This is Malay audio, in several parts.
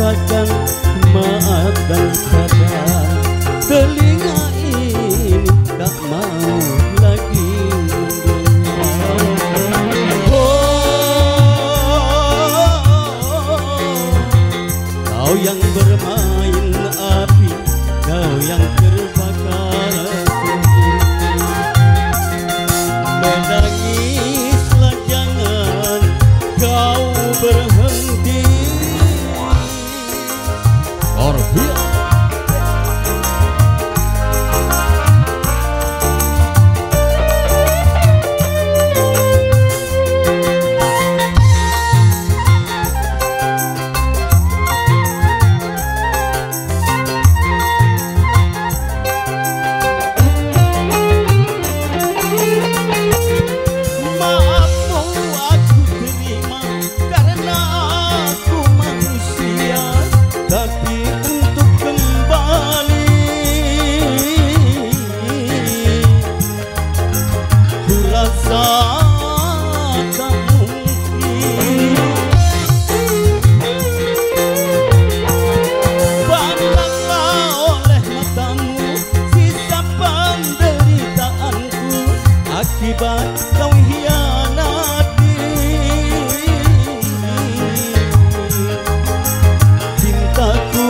katakan maaf dan sadar, telinga ini tak mau lagi mendengar. Kau yang bermain api, kau yang terbakar sendiri. Menangislah jangan kau berhenti. Orvia akibat kau hianati cintaku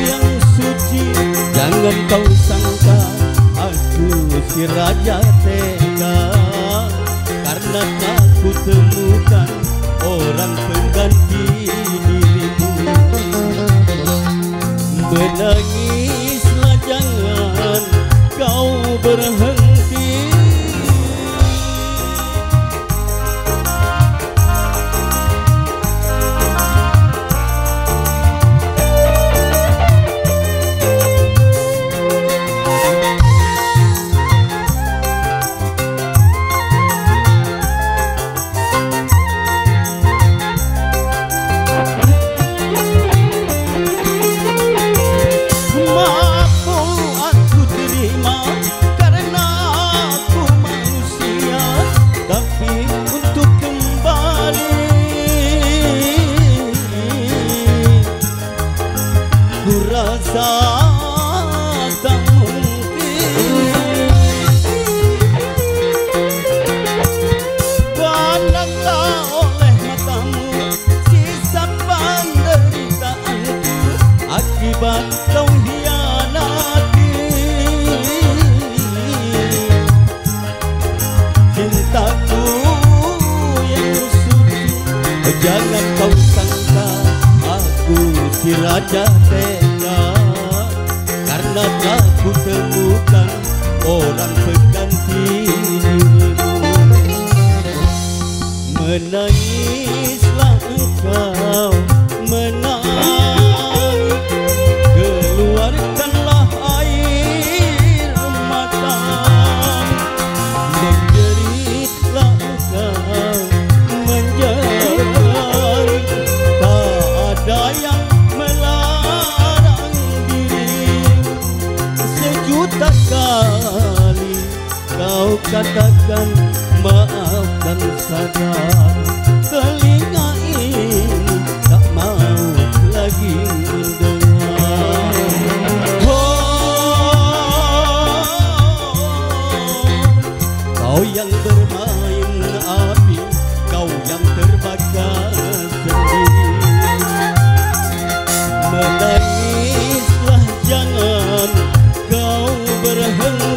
yang suci. Jangan kau sangka aku si raja tega, karena aku temukan orang pengganti dirimu. Menangislah jangan kau berhenti. Rasa tak mungkin pandanglah oleh matamu sisa penderitaanku akibat kau hianati cintaku yang suci. Jangan kau sangka aku si raja tega, karena aku temukan orang pengganti dirimu. Menangislah engkau, menangis, keluarkanlah air mata. Menjeritlah engkau, menjerit, tak ada yang melarang diri. Sejuta kali kau katakan maaf dan sadar, telinga ini tak mau lagi mendengar. Kau yang bermain api, kau yang terbakar sendiri. Menangislah jangan kau berhenti.